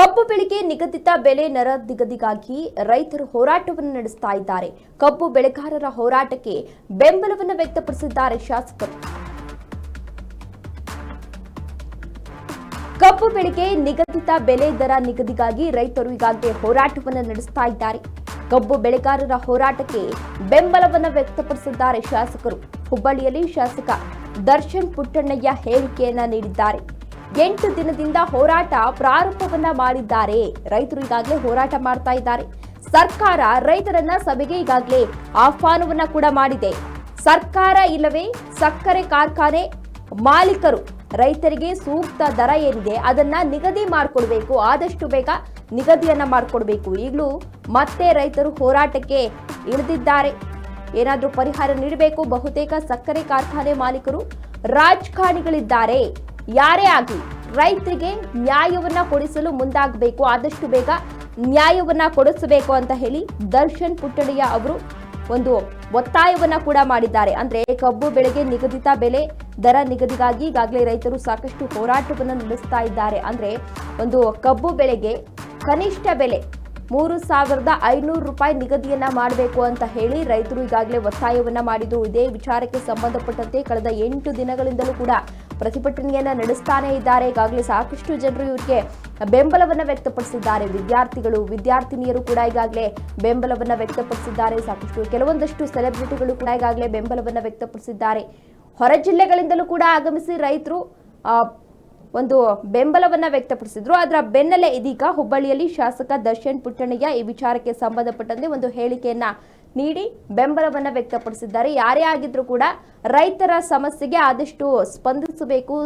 ಕಬ್ಬು ಬೆಳೆಗೆ ನಿಗದಿತ ಬೆಲೆ ದರ ನಿಗದಿಗಾಗಿ ರೈತರು ಹೋರಾಟವನ್ನು ನಡೆಸ್ತಾ ಇದ್ದಾರೆ. ಕಬ್ಬು ಬೆಳೆಗಾರರ ಹೋರಾಟಕ್ಕೆ ಬೆಂಬಲವನ್ನು ವ್ಯಕ್ತಪಡಿಸಿದ್ದಾರೆ ಶಾಸಕರು. ಕಬ್ಬು ಬೆಳೆಗೆ ನಿಗದಿತ ಬೆಲೆ ದರ ನಿಗದಿಗಾಗಿ ರೈತರು ಈಗಾಗಲೇ ಹೋರಾಟವನ್ನು ನಡೆಸ್ತಾ ಇದ್ದಾರೆ. ಕಬ್ಬು ಬೆಳೆಗಾರರ ಹೋರಾಟಕ್ಕೆ ಬೆಂಬಲವನ್ನು ವ್ಯಕ್ತಪಡಿಸಿದ್ದಾರೆ ಶಾಸಕರು. ಹುಬ್ಬಳ್ಳಿಯಲ್ಲಿ ಶಾಸಕ ದರ್ಶನ್ ಪುಟ್ಟಣ್ಣಯ್ಯ ಹೇಳಿಕೆಯನ್ನ ನೀಡಿದ್ದಾರೆ. 8 ದಿನದಿಂದ ಹೋರಾಟ ಪ್ರಾರಂಭವನ್ನ ಮಾಡಿದ್ದಾರೆ. ರೈತರು ಈಗಾಗಲೇ ಹೋರಾಟ ಮಾಡ್ತಾ ಇದ್ದಾರೆ. ಸರ್ಕಾರ ರೈತರನ್ನ ಸಭೆಗೆ ಈಗಾಗಲೇ ಆಹ್ವಾನವನ್ನ ಕೂಡ ಮಾಡಿದೆ. ಸರ್ಕಾರ ಇಲ್ಲವೇ ಸಕ್ಕರೆ ಕಾರ್ಖಾನೆ ಮಾಲೀಕರು ರೈತರಿಗೆ ಸೂಕ್ತ ದರ ಏನಿದೆ ಅದನ್ನ ನಿಗದಿ ಮಾಡಿಕೊಡ್ಬೇಕು, ಆದಷ್ಟು ಬೇಗ ನಿಗದಿಯನ್ನ ಮಾಡಿಕೊಡ್ಬೇಕು. ಈಗಲೂ ಮತ್ತೆ ರೈತರು ಹೋರಾಟಕ್ಕೆ ಇಳಿದಿದ್ದಾರೆ. ಏನಾದರೂ ಪರಿಹಾರ ನೀಡಬೇಕು. ಬಹುತೇಕ ಸಕ್ಕರೆ ಕಾರ್ಖಾನೆ ಮಾಲೀಕರು ರಾಜಕಾರಣಿಗಳಿದ್ದಾರೆ. ಯಾರೇ ಆಗಲಿ ರೈತರಿಗೆ ನ್ಯಾಯವನ್ನ ಕೊಡಿಸಲು ಮುಂದಾಗಬೇಕು, ಆದಷ್ಟು ಬೇಗ ನ್ಯಾಯವನ್ನ ಕೊಡಿಸಬೇಕು ಅಂತ ಹೇಳಿ ದರ್ಶನ್ ಪುಟ್ಟಣ್ಣಯ್ಯ ಅವರು ಒಂದು ಒತ್ತಾಯವನ್ನ ಕೂಡ ಮಾಡಿದ್ದಾರೆ. ಅಂದ್ರೆ ಕಬ್ಬು ಬೆಳೆಗೆ ನಿಗದಿತ ಬೆಲೆ ದರ ನಿಗದಿಗಾಗಿ ಈಗಾಗಲೇ ರೈತರು ಸಾಕಷ್ಟು ಹೋರಾಟವನ್ನು ನಡೆಸ್ತಾ ಇದ್ದಾರೆ. ಅಂದ್ರೆ ಒಂದು ಕಬ್ಬು ಬೆಳೆಗೆ ಕನಿಷ್ಠ ಬೆಲೆ 3,500 ರೂಪಾಯಿ ನಿಗದಿಯನ್ನ ಮಾಡಬೇಕು ಅಂತ ಹೇಳಿ ರೈತರು ಈಗಾಗಲೇ ಒತ್ತಾಯವನ್ನ ಮಾಡಿದ್ರು. ಇದೇ ವಿಚಾರಕ್ಕೆ ಸಂಬಂಧಪಟ್ಟಂತೆ ಕಳೆದ 8 ದಿನಗಳಿಂದಲೂ ಕೂಡ ಪ್ರತಿಭಟನೆಯನ್ನ ನಡೆಸ್ತಾನೆ ಇದ್ದಾರೆ. ಈಗಾಗಲೇ ಸಾಕಷ್ಟು ಜನರು ಇವರಿಗೆ ಬೆಂಬಲವನ್ನ ವ್ಯಕ್ತಪಡಿಸಿದ್ದಾರೆ. ವಿದ್ಯಾರ್ಥಿಗಳು ವಿದ್ಯಾರ್ಥಿನಿಯರು ಕೂಡ ಈಗಾಗಲೇ ಬೆಂಬಲವನ್ನ ವ್ಯಕ್ತಪಡಿಸಿದ್ದಾರೆ. ಸಾಕಷ್ಟು ಕೆಲವೊಂದಷ್ಟು ಸೆಲೆಬ್ರಿಟಿಗಳು ಕೂಡ ಈಗಾಗಲೇ ಬೆಂಬಲವನ್ನ ವ್ಯಕ್ತಪಡಿಸಿದ್ದಾರೆ. ಹೊರ ಜಿಲ್ಲೆಗಳಿಂದಲೂ ಕೂಡ ಆಗಮಿಸಿ ರೈತರು ಒಂದು ಬೆಂಬಲವನ್ನ ವ್ಯಕ್ತಪಡಿಸಿದ್ರು. ಅದರ ಬೆನ್ನಲ್ಲೇ ಇದೀಗ ಹುಬ್ಬಳ್ಳಿಯಲ್ಲಿ ಶಾಸಕ ದರ್ಶನ್ ಪುಟ್ಟಣ್ಣಯ್ಯ ಈ ವಿಚಾರಕ್ಕೆ ಸಂಬಂಧಪಟ್ಟಂತೆ ಒಂದು ಹೇಳಿಕೆಯನ್ನ ನೀಡಿ ಬೆಂಬಲವನ್ನ ವ್ಯಕ್ತಪಡಿಸಿದ್ದಾರೆ. ಯಾರೇ ಆಗಿದ್ರೂ ಕೂಡ ರೈತರ ಸಮಸ್ಯೆಗೆ ಆದಷ್ಟು ಸ್ಪಂದಿಸಬೇಕು.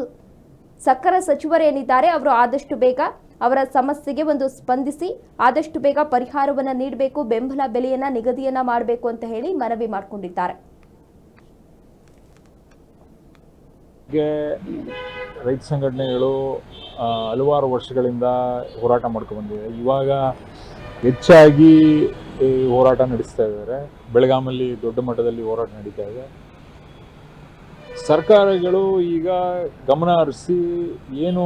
ಸಕ್ಕರೆ ಸಚಿವರೇನಿದ್ದಾರೆ ಅವರು ಆದಷ್ಟು ಬೇಗ ಅವರ ಸಮಸ್ಯೆಗೆ ಒಂದು ಸ್ಪಂದಿಸಿ ಆದಷ್ಟು ಬೇಗ ಪರಿಹಾರವನ್ನ ನೀಡಬೇಕು, ಬೆಂಬಲ ಬೆಲೆಯನ್ನ ನಿಗದಿಯನ್ನ ಮಾಡಬೇಕು ಅಂತ ಹೇಳಿ ಮನವಿ ಮಾಡಿಕೊಂಡಿದ್ದಾರೆ. ರೈತ ಸಂಘಟನೆಗಳು ಹಲವಾರು ವರ್ಷಗಳಿಂದ ಹೋರಾಟ ಮಾಡ್ಕೊಂಡು ಬಂದಿವೆ. ಇವಾಗ ಹೆಚ್ಚಾಗಿ ಹೋರಾಟ ನಡೆಸ್ತಾ ಇದ್ದಾರೆ. ಬೆಳಗಾಮಲ್ಲಿ ದೊಡ್ಡ ಮಟ್ಟದಲ್ಲಿ ಹೋರಾಟ ನಡೀತಾ ಇದೆ. ಸರ್ಕಾರಗಳು ಈಗ ಗಮನ ಹರಿಸಿ ಏನು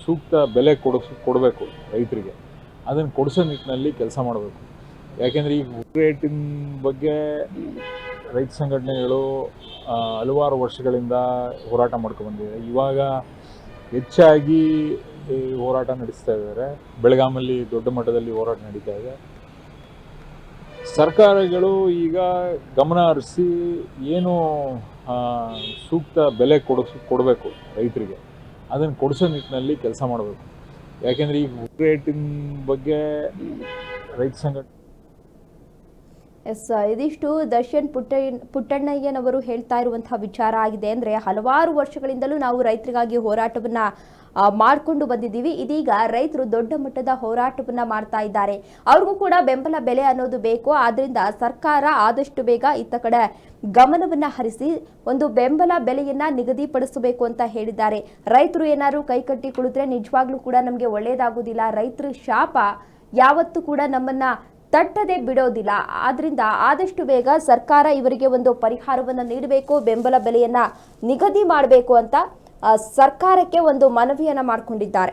ಸೂಕ್ತ ಬೆಲೆ ಕೊಡಬೇಕು ರೈತರಿಗೆ, ಅದನ್ನು ಕೊಡಿಸೋ ನಿಟ್ಟಿನಲ್ಲಿ ಕೆಲಸ ಮಾಡಬೇಕು. ಯಾಕೆಂದರೆ ಈಗ ರೇಟಿನ ಬಗ್ಗೆ ರೈತ ಸಂಘಟನೆಗಳು ಹಲವಾರು ವರ್ಷಗಳಿಂದ ಹೋರಾಟ ಮಾಡ್ಕೊಂಡು ಬಂದಿವೆ. ಇವಾಗ ಹೆಚ್ಚಾಗಿ ಹೋರಾಟ ನಡೆಸ್ತಾ ಇದ್ದಾರೆ. ಬೆಳಗಾಮಲ್ಲಿ ದೊಡ್ಡ ಮಟ್ಟದಲ್ಲಿ ಹೋರಾಟ ನಡೀತಾ ಇದೆ. ಸರ್ಕಾರಗಳು ಈಗ ಗಮನ ಹರಿಸಿ ಏನು ಸೂಕ್ತ ಬೆಲೆ ಕೊಡಬೇಕು ರೈತರಿಗೆ, ಅದನ್ನು ಕೊಡಿಸೋ ನಿಟ್ಟಿನಲ್ಲಿ ಕೆಲಸ ಮಾಡಬೇಕು. ಯಾಕೆಂದರೆ ಈಗ ರೇಟಿನ ಬಗ್ಗೆ ರೈತ ಸಂಘಟನೆ ಇದಿಷ್ಟು ದರ್ಶನ್ ಪುಟ್ಟಣ್ಣಯ್ಯನವರು ಹೇಳ್ತಾ ಇರುವಂತಹ ವಿಚಾರ ಆಗಿದೆ. ಅಂದ್ರೆ ಹಲವಾರು ವರ್ಷಗಳಿಂದಲೂ ನಾವು ರೈತರಿಗಾಗಿ ಹೋರಾಟವನ್ನ ಮಾಡಿಕೊಂಡು ಬಂದಿದ್ದೀವಿ. ಇದೀಗ ರೈತರು ದೊಡ್ಡ ಮಟ್ಟದ ಹೋರಾಟವನ್ನ ಮಾಡ್ತಾ ಇದ್ದಾರೆ. ಅವ್ರಿಗೂ ಕೂಡ ಬೆಂಬಲ ಬೆಲೆ ಅನ್ನೋದು ಬೇಕು. ಆದ್ರಿಂದ ಸರ್ಕಾರ ಆದಷ್ಟು ಬೇಗ ಇತ್ತ ಕಡೆ ಗಮನವನ್ನ ಹರಿಸಿ ಒಂದು ಬೆಂಬಲ ಬೆಲೆಯನ್ನ ನಿಗದಿಪಡಿಸಬೇಕು ಅಂತ ಹೇಳಿದ್ದಾರೆ. ರೈತರು ಏನಾದ್ರು ಕೈಕಟ್ಟಿ ಕುಳಿತರೆ ನಿಜವಾಗ್ಲೂ ಕೂಡ ನಮಗೆ ಒಳ್ಳೇದಾಗುದಿಲ್ಲ. ರೈತರ ಶಾಪ ಯಾವತ್ತೂ ಕೂಡ ನಮ್ಮನ್ನ ತಟ್ಟದೆ ಬಿಡೋದಿಲ್ಲ. ಆದ್ರಿಂದ ಆದಷ್ಟು ಬೇಗ ಸರ್ಕಾರ ಇವರಿಗೆ ಒಂದು ಪರಿಹಾರವನ್ನು ನೀಡಬೇಕು, ಬೆಂಬಲ ಬೆಲೆಯನ್ನ ನಿಗದಿ ಮಾಡಬೇಕು ಅಂತ ಸರ್ಕಾರಕ್ಕೆ ಒಂದು ಮನವಿಯನ್ನ ಮಾಡಿಕೊಂಡಿದ್ದಾರೆ.